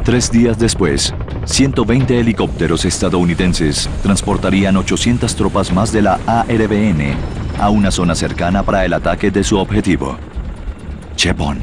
3 días después, 120 helicópteros estadounidenses transportarían 800 tropas más de la ARVN a una zona cercana para el ataque de su objetivo, Chepón.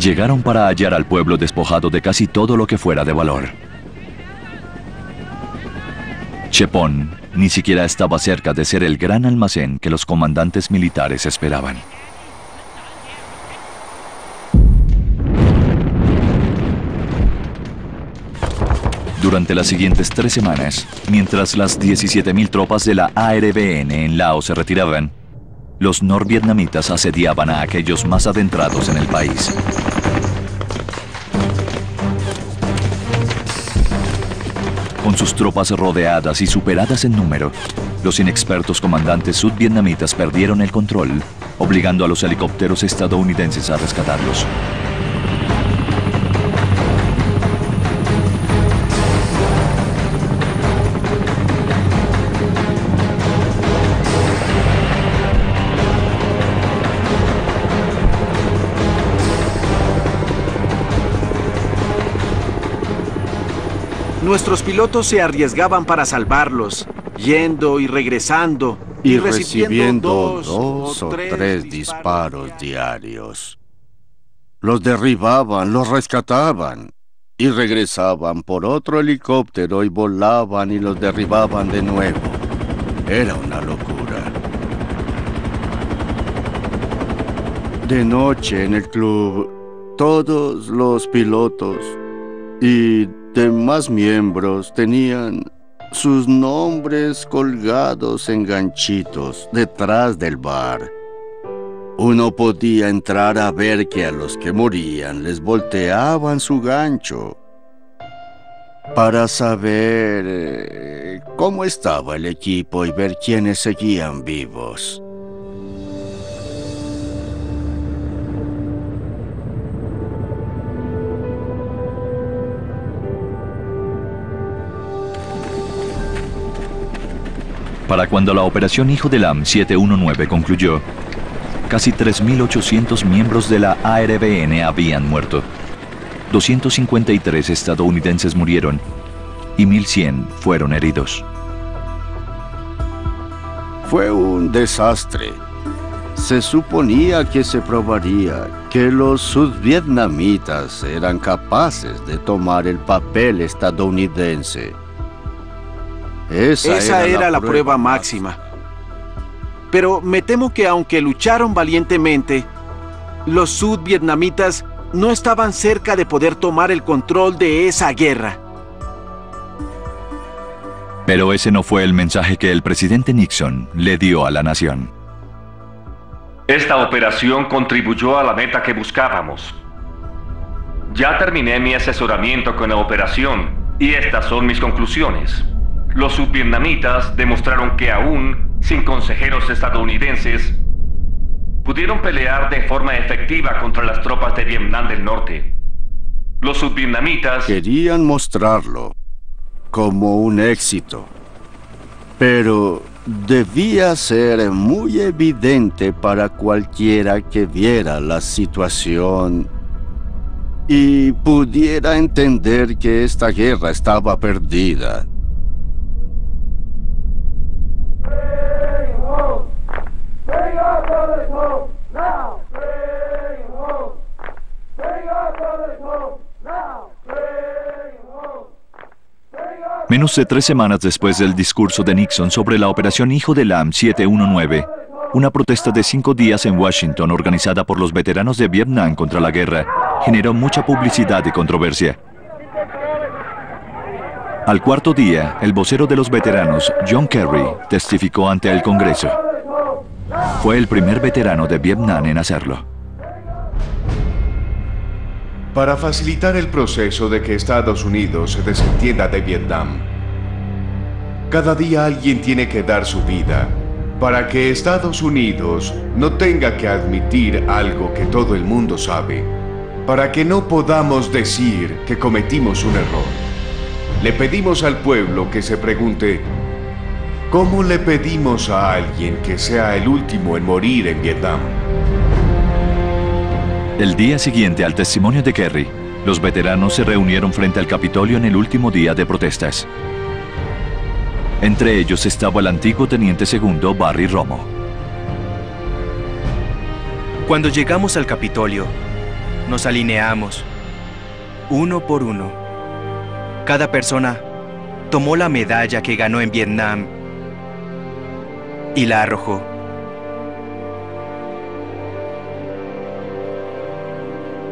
Llegaron para hallar al pueblo despojado de casi todo lo que fuera de valor. Chepón ni siquiera estaba cerca de ser el gran almacén que los comandantes militares esperaban. Durante las siguientes 3 semanas, mientras las 17.000 tropas de la ARVN en Laos se retiraban, los norvietnamitas asediaban a aquellos más adentrados en el país. Con sus tropas rodeadas y superadas en número, los inexpertos comandantes sudvietnamitas perdieron el control, obligando a los helicópteros estadounidenses a rescatarlos. Nuestros pilotos se arriesgaban para salvarlos, yendo y regresando, y recibiendo dos o tres disparos diarios. Los derribaban, los rescataban, y regresaban por otro helicóptero y volaban y los derribaban de nuevo. Era una locura. De noche en el club, todos los pilotos y demás miembros tenían sus nombres colgados en ganchitos detrás del bar. Uno podía entrar a ver que a los que morían les volteaban su gancho para saber cómo estaba el equipo y ver quiénes seguían vivos. Para cuando la operación Hijo del Am 719 concluyó, casi 3.800 miembros de la ARVN habían muerto. 253 estadounidenses murieron y 1.100 fueron heridos. Fue un desastre. Se suponía que se probaría que los sudvietnamitas eran capaces de tomar el papel estadounidense. Esa era la prueba máxima. Pero me temo que aunque lucharon valientemente, los sudvietnamitas no estaban cerca de poder tomar el control de esa guerra. Pero ese no fue el mensaje que el presidente Nixon le dio a la nación. Esta operación contribuyó a la meta que buscábamos. Ya terminé mi asesoramiento con la operación y estas son mis conclusiones. Los sudvietnamitas demostraron que aún sin consejeros estadounidenses, pudieron pelear de forma efectiva contra las tropas de Vietnam del Norte. Los sudvietnamitas querían mostrarlo como un éxito, pero debía ser muy evidente para cualquiera que viera la situación y pudiera entender que esta guerra estaba perdida. Menos de 3 semanas después del discurso de Nixon sobre la operación Hijo del Am 719, una protesta de 5 días en Washington organizada por los veteranos de Vietnam contra la guerra generó mucha publicidad y controversia. Al 4º día, el vocero de los veteranos, John Kerry, testificó ante el Congreso. Fue el primer veterano de Vietnam en hacerlo. Para facilitar el proceso de que Estados Unidos se desentienda de Vietnam, cada día alguien tiene que dar su vida para que Estados Unidos no tenga que admitir algo que todo el mundo sabe, para que no podamos decir que cometimos un error, le pedimos al pueblo que se pregunte, ¿cómo le pedimos a alguien que sea el último en morir en Vietnam? El día siguiente al testimonio de Kerry, los veteranos se reunieron frente al Capitolio en el último día de protestas. Entre ellos estaba el antiguo teniente segundo Barry Romo. Cuando llegamos al Capitolio, nos alineamos, uno por uno. Cada persona tomó la medalla que ganó en Vietnam y la arrojó.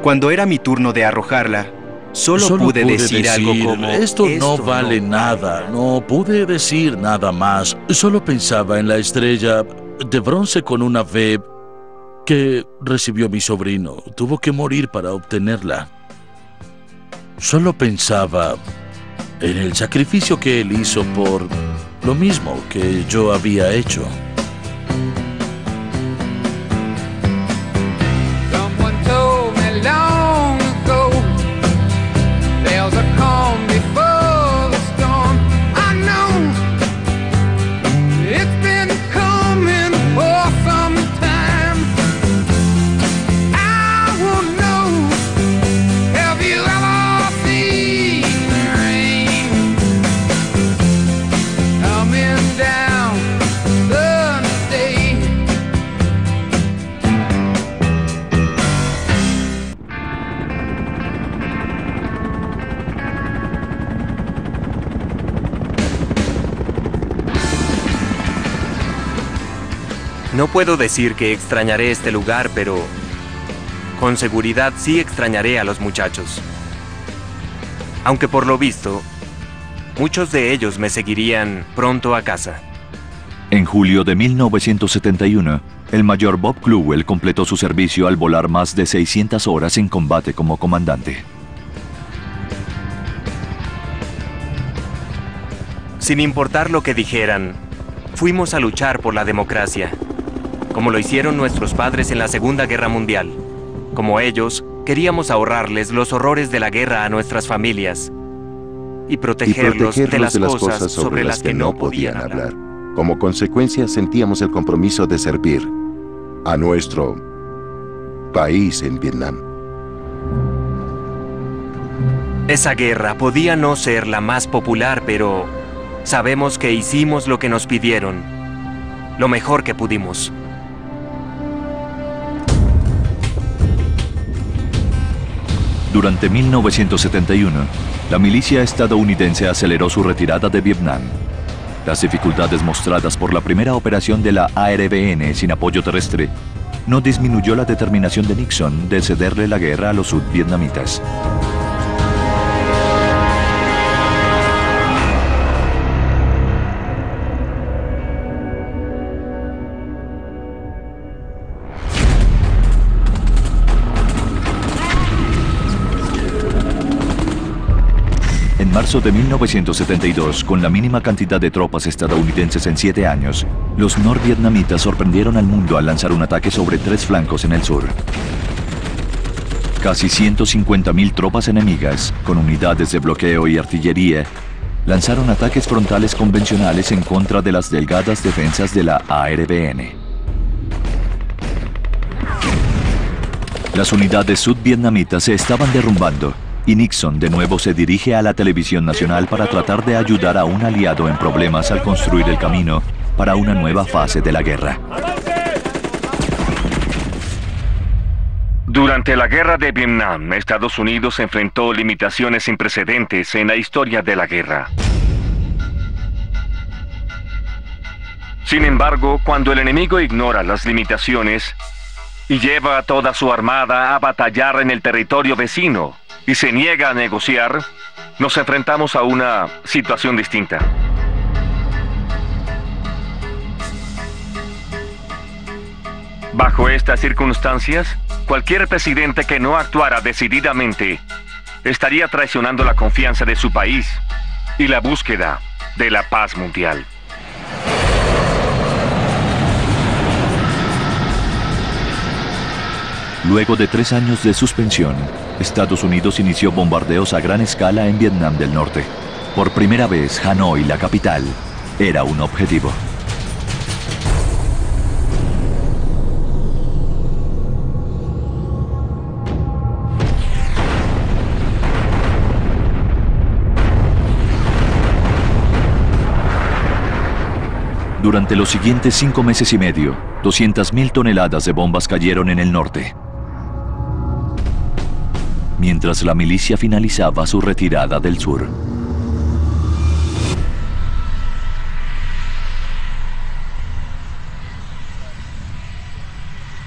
Cuando era mi turno de arrojarla, solo pude decir algo como... Esto no vale nada, no pude decir nada más. Solo pensaba en la estrella de bronce con una V que recibió mi sobrino. Tuvo que morir para obtenerla. Solo pensaba en el sacrificio que él hizo por lo mismo que yo había hecho. No puedo decir que extrañaré este lugar, pero con seguridad sí extrañaré a los muchachos. Aunque por lo visto, muchos de ellos me seguirían pronto a casa. En julio de 1971, el mayor Bob Cluwell completó su servicio al volar más de 600 horas en combate como comandante. Sin importar lo que dijeran, fuimos a luchar por la democracia, como lo hicieron nuestros padres en la Segunda Guerra Mundial. Como ellos, queríamos ahorrarles los horrores de la guerra a nuestras familias y protegerlos de las cosas sobre las que no podían hablar. Como consecuencia, sentíamos el compromiso de servir a nuestro país en Vietnam. Esa guerra podía no ser la más popular, pero sabemos que hicimos lo que nos pidieron, lo mejor que pudimos. Durante 1971, la milicia estadounidense aceleró su retirada de Vietnam. Las dificultades mostradas por la primera operación de la ARVN sin apoyo terrestre no disminuyó la determinación de Nixon de cederle la guerra a los sudvietnamitas. En marzo de 1972, con la mínima cantidad de tropas estadounidenses en 7 años, los norvietnamitas sorprendieron al mundo al lanzar un ataque sobre 3 flancos en el sur. Casi 150.000 tropas enemigas, con unidades de bloqueo y artillería, lanzaron ataques frontales convencionales en contra de las delgadas defensas de la ARVN. Las unidades sudvietnamitas se estaban derrumbando, y Nixon de nuevo se dirige a la televisión nacional para tratar de ayudar a un aliado en problemas al construir el camino para una nueva fase de la guerra. Durante la guerra de Vietnam, Estados Unidos enfrentó limitaciones sin precedentes en la historia de la guerra. Sin embargo, cuando el enemigo ignora las limitaciones y lleva a toda su armada a batallar en el territorio vecino, y se niega a negociar, nos enfrentamos a una situación distinta. Bajo estas circunstancias, cualquier presidente que no actuara decididamente estaría traicionando la confianza de su país y la búsqueda de la paz mundial. Luego de 3 años de suspensión, Estados Unidos inició bombardeos a gran escala en Vietnam del Norte. Por primera vez, Hanoi, la capital, era un objetivo. Durante los siguientes 5 meses y medio, 200.000 toneladas de bombas cayeron en el norte, mientras la milicia finalizaba su retirada del sur.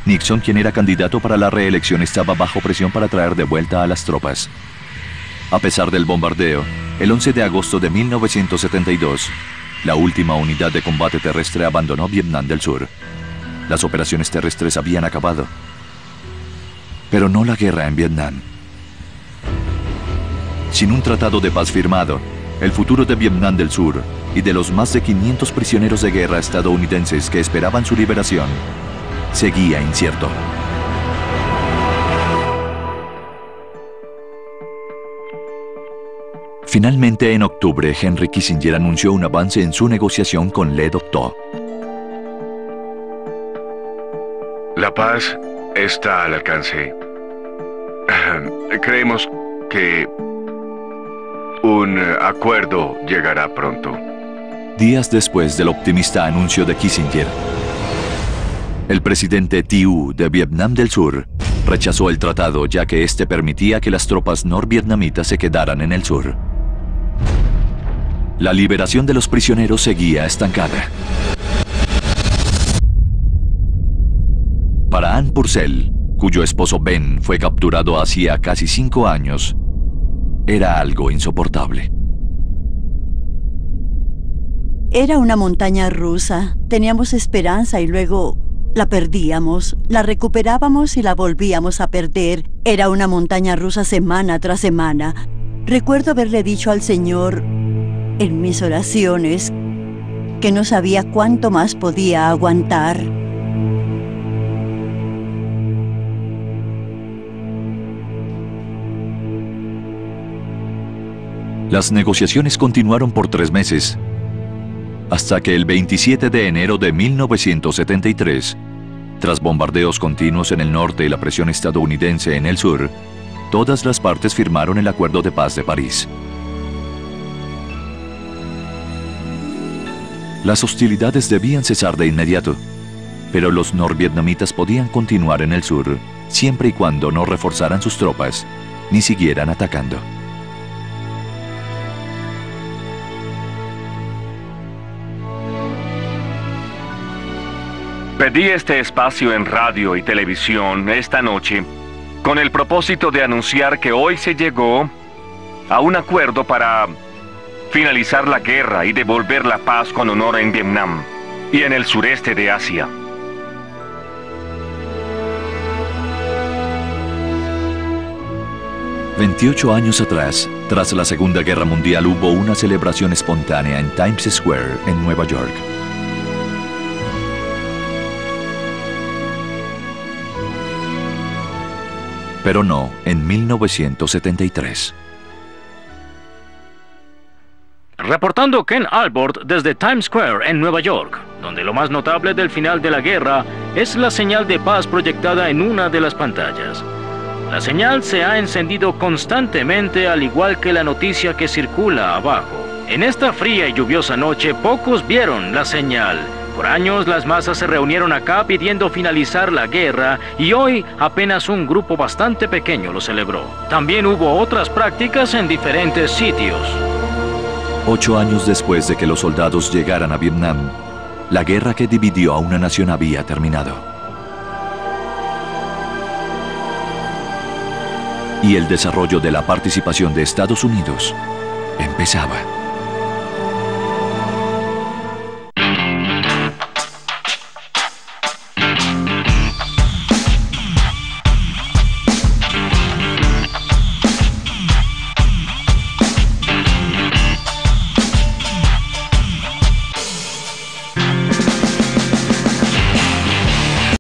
Nixon, quien era candidato para la reelección, estaba bajo presión para traer de vuelta a las tropas. A pesar del bombardeo, el 11 de agosto de 1972, la última unidad de combate terrestre abandonó Vietnam del Sur. Las operaciones terrestres habían acabado, pero no la guerra en Vietnam. Sin un tratado de paz firmado, el futuro de Vietnam del Sur y de los más de 500 prisioneros de guerra estadounidenses que esperaban su liberación seguía incierto. Finalmente, en octubre, Henry Kissinger anunció un avance en su negociación con Le Duc Tho. La paz está al alcance. Creemos que un acuerdo llegará pronto. Días después del optimista anuncio de Kissinger, el presidente Thieu de Vietnam del Sur rechazó el tratado, ya que este permitía que las tropas norvietnamitas se quedaran en el sur. La liberación de los prisioneros seguía estancada. Para Anne Purcell, cuyo esposo Ben fue capturado hacía casi 5 años, era algo insoportable. Era una montaña rusa. Teníamos esperanza y luego la perdíamos, la recuperábamos y la volvíamos a perder. Era una montaña rusa semana tras semana. Recuerdo haberle dicho al Señor en mis oraciones que no sabía cuánto más podía aguantar. Las negociaciones continuaron por 3 meses, hasta que el 27 de enero de 1973, tras bombardeos continuos en el norte y la presión estadounidense en el sur, todas las partes firmaron el Acuerdo de Paz de París. Las hostilidades debían cesar de inmediato, pero los norvietnamitas podían continuar en el sur, siempre y cuando no reforzaran sus tropas, ni siguieran atacando. Pedí este espacio en radio y televisión esta noche con el propósito de anunciar que hoy se llegó a un acuerdo para finalizar la guerra y devolver la paz con honor en Vietnam y en el sureste de Asia. «28 años atrás, tras la Segunda Guerra Mundial, hubo una celebración espontánea en Times Square, en Nueva York. Pero no en 1973. Reportando Ken Albert desde Times Square en Nueva York, donde lo más notable del final de la guerra es la señal de paz proyectada en una de las pantallas. La señal se ha encendido constantemente, al igual que la noticia que circula abajo. En esta fría y lluviosa noche, pocos vieron la señal. Por años las masas se reunieron acá pidiendo finalizar la guerra y hoy apenas un grupo bastante pequeño lo celebró. También hubo otras prácticas en diferentes sitios. 8 años después de que los soldados llegaran a Vietnam, la guerra que dividió a una nación había terminado. Y el desarrollo de la participación de Estados Unidos empezaba.